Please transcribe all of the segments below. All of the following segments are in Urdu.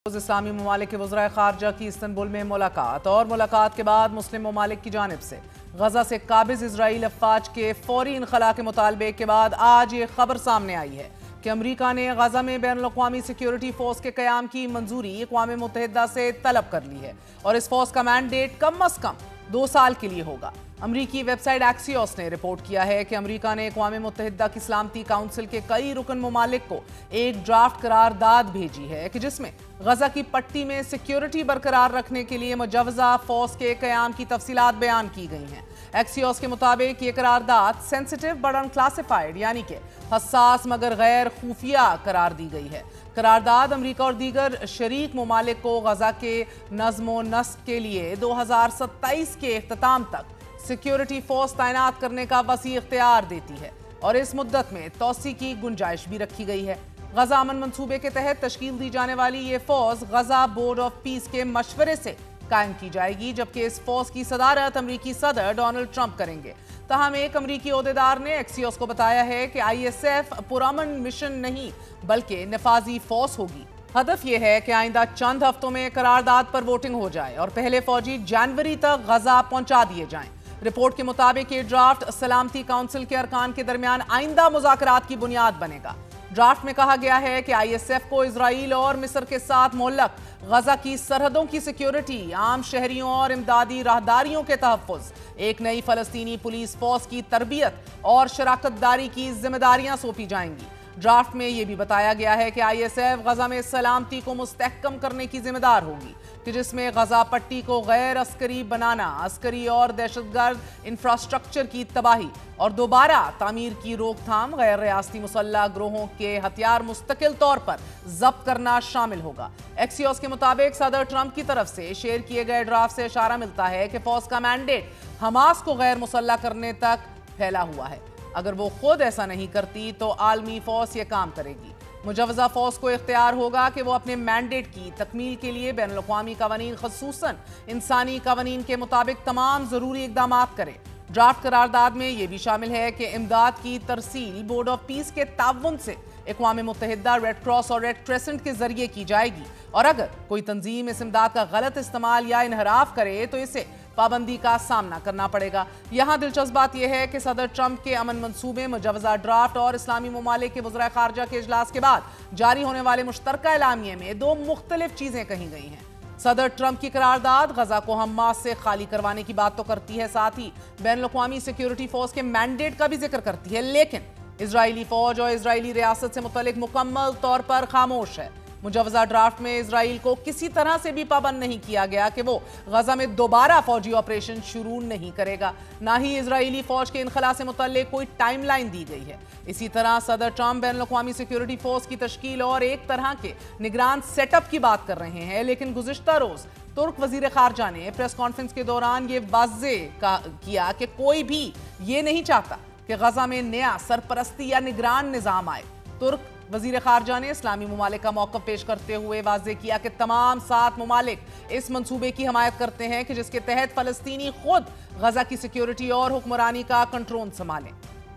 اسلامی ممالک کے وزرائے خارجہ کی استنبول میں ملاقات اور ملاقات کے بعد مسلم ممالک کی جانب سے غزہ سے قابض اسرائیل افواج کے فوری انخلاء کے مطالبے کے بعد آج یہ خبر سامنے آئی ہے کہ امریکہ نے غزہ میں بین الاقوامی سیکیورٹی فورس کے قیام کی منظوری اقوام متحدہ سے طلب کر لی ہے اور اس فورس کا مینڈیٹ کم از کم 2 سال کے لیے ہوگا۔ امریکی ویب سائٹ ایکسیوس نے رپورٹ کیا ہے کہ امریکہ نے اقوام متحدہ کی سلامتی کونسل کے کئی رکن ممالک کو ایک ڈرافٹ قرارداد بھیجی ہے کہ جس میں غزہ کی پٹی میں سیکیورٹی برقرار رکھنے کے لیے مجوزہ فورس کے قیام کی تفصیلات بیان کی گئی ہیں۔ ایکسیوس کے مطابق یہ قرارداد سینسٹیو بٹ انکلاسیفائیڈ یعنی کہ حساس مگر غیر خفیہ قرار دی گئی ہے۔ قرارداد امریکہ اور دیگر شریک ممالک کو غزہ کے نظم و نسق کے لیے 2027 کے اختتام تک سیکیورٹی فورس تعینات کرنے کا وسیع اختیار دیتی ہے اور اس مدت میں توسیع کی گنجائش بھی رکھی گئی ہے۔ غزہ امن منصوبے کے تحت تشکیل دی جانے والی یہ force Gaza board of peace کے مشورے سے قائم کی جائے گی، جبکہ اس فورس کی صدارت امریکی صدر ڈونلڈ ٹرمپ کریں گے۔ تاہم ایک امریکی عہدیدار نے ایکسیوس کو بتایا ہے کہ آئی ایس ایف پرامن مشن نہیں بلکہ نفاذی فورس ہوگی۔ ہدف یہ ہے کہ آئندہ چند ہفتوں میں قرارداد پر ووٹنگ ہو جائے اور پہلے فوجی جنوری تک غزہ پہنچا دیے جائیں۔ رپورٹ کے مطابق یہ ڈرافٹ سلامتی کونسل کے ارکان کے درمیان آئندہ مذاکرات کی بنیاد بنے گا۔ ڈرافٹ میں کہا گیا ہے کہ آئی ایس ایف کو اسرائیل اور مصر کے ساتھ معلق غزہ کی سرحدوں کی سیکیورٹی، عام شہریوں اور امدادی راہداریوں کے تحفظ، ایک نئی فلسطینی پولیس فورس کی تربیت اور شراکت داری کی ذمہ داریاں سونپی جائیں گی۔ ڈرافٹ میں یہ بھی بتایا گیا ہے کہ آئی ایس ایف غزہ میں سلامتی کو مستحکم کرنے کی ذمہ دار ہوگی، کہ جس میں غزہ پٹی کو غیر عسکری بنانا، عسکری اور دہشت گرد انفراسٹرکچر کی تباہی اور دوبارہ تعمیر کی روک تھام، غیر ریاستی مسلح گروہوں کے ہتھیار مستقل طور پر ضبط کرنا شامل ہوگا۔ ایکسیوس کے مطابق صدر ٹرمپ کی طرف سے شیئر کیے گئے ڈرافٹ سے اشارہ ملتا ہے کہ فورس کا مینڈیٹ حماس کو غیر مسلح کرنے تک پھیلا ہوا ہے۔ اگر وہ خود ایسا نہیں کرتی تو عالمی فورس یہ کام کرے گی۔ مجوزہ فورس کو اختیار ہوگا کہ وہ اپنے مینڈیٹ کی تکمیل کے لیے بین الاقوامی قوانین خصوصاً انسانی قوانین کے مطابق تمام ضروری اقدامات کرے۔ ڈرافٹ قرارداد میں یہ بھی شامل ہے کہ امداد کی ترسیل بورڈ آف پیس کے تعاون سے اقوام متحدہ، ریڈ کراس اور ریڈ کریسنٹ کے ذریعے کی جائے گی اور اگر کوئی تنظیم اس امداد کا غلط استعمال یا انحراف کرے تو اسے پابندی کا سامنا کرنا پڑے گا۔ یہاں دلچسپ بات یہ ہے کہ صدر ٹرمپ کے امن منصوبے، مجوزہ ڈرافٹ اور اسلامی ممالک کے وزرائے خارجہ کے اجلاس کے بعد جاری ہونے والے مشترکہ اعلامیے میں 2 مختلف چیزیں کہی گئی ہیں۔ صدر ٹرمپ کی قرارداد غزہ کو حماس سے خالی کروانے کی بات تو کرتی ہے، ساتھ ہی بین الاقوامی سیکیورٹی فورس کے مینڈیٹ کا بھی ذکر کرتی ہے، لیکن اسرائیلی فوج اور اسرائیلی ریاست سے متعلق مکمل طور پر خاموش ہے۔ مجوزہ ڈرافٹ میں اسرائیل کو کسی طرح سے بھی پابند نہیں کیا گیا کہ وہ غزہ میں دوبارہ فوجی آپریشن شروع نہیں کرے گا، نہ ہی اسرائیلی فوج کے انخلاء سے متعلق کوئی ٹائم لائن دی گئی ہے۔ اسی طرح صدر ٹرمپ بین الاقوامی سیکیورٹی فورس کی تشکیل اور ایک طرح کے نگران سیٹ اپ کی بات کر رہے ہیں، لیکن گزشتہ روز ترک وزیر خارجہ نے پریس کانفرنس کے دوران یہ واضح کیا کہ کوئی بھی یہ نہیں چاہتا کہ غزہ میں نیا سرپرستی یا نگران نظام آئے۔ ترک وزیر خارجہ نے اسلامی ممالک کا موقف پیش کرتے ہوئے واضح کیا کہ تمام 7 ممالک اس منصوبے کی حمایت کرتے ہیں کہ جس کے تحت فلسطینی خود غزہ کی سیکیورٹی اور حکمرانی کا کنٹرول سنبھالیں۔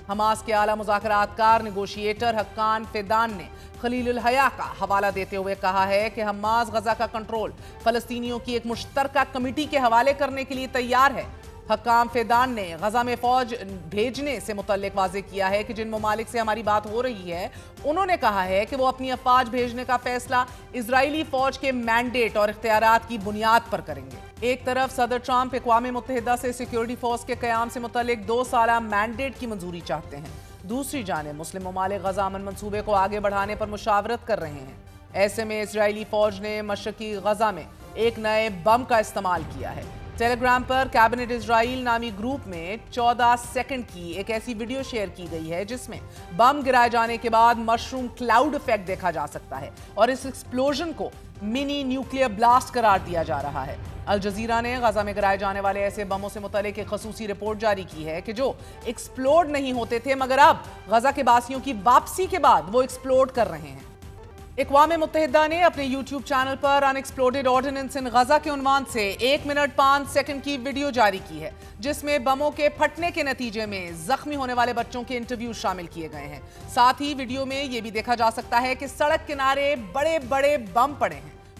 حماس کے اعلیٰ مذاکرات کار نیگوشیٹر حقان فیدان نے خلیل الحیا کا حوالہ دیتے ہوئے کہا ہے کہ حماس غزہ کا کنٹرول فلسطینیوں کی ایک مشترکہ کمیٹی کے حوالے کرنے کے لیے تیار ہے۔ حکام فیدان نے غزہ میں فوج بھیجنے سے متعلق واضح کیا ہے کہ جن ممالک سے ہماری بات ہو رہی ہے انہوں نے کہا ہے کہ وہ اپنی افواج بھیجنے کا فیصلہ اسرائیلی فوج کے مینڈیٹ اور اختیارات کی بنیاد پر کریں گے۔ ایک طرف صدر ٹرمپ اقوام متحدہ سے سیکیورٹی فورس کے قیام سے متعلق 2 سالہ مینڈیٹ کی منظوری چاہتے ہیں، دوسری جانب مسلم ممالک غزہ امن منصوبے کو آگے بڑھانے پر مشاورت کر رہے ہیں۔ ایسے میں اسرائیلی فوج نے مشرقی غزہ میں ایک نئے بم کا استعمال کیا ہے۔ ٹیلی گرام پر کیبنٹ اسرائیل نامی گروپ میں 14 سیکنڈ کی ایک ایسی ویڈیو شیئر کی گئی ہے جس میں بم گرائے جانے کے بعد مشروم کلاؤڈ ایفیکٹ دیکھا جا سکتا ہے اور اس ایکسپلوژن کو منی نیوکلیئر بلاسٹ قرار دیا جا رہا ہے۔ الجزیرہ نے غزہ میں گرائے جانے والے ایسے بموں سے متعلق ایک خصوصی رپورٹ جاری کی ہے کہ جو ایکسپلوڈ نہیں ہوتے تھے مگر اب غزہ کے باسیوں کی واپسی کے بعد وہ ایکسپلوڈ کر رہے ہیں۔ اقوام متحدہ نے اپنے یوٹیوب چینل پر ان ایکسپلوڈڈ آرڈیننس ان غزہ کے عنوان سے 1 منٹ 5 سیکنڈ کی ویڈیو جاری کی ہے جس میں بموں کے پھٹنے کے نتیجے میں زخمی ہونے والے بچوں کے انٹرویو شامل کیے گئے ہیں۔ ساتھ ہی ویڈیو میں یہ بھی دیکھا جا سکتا ہے کہ سڑک کنارے بڑے بڑے بم پڑے ہیں۔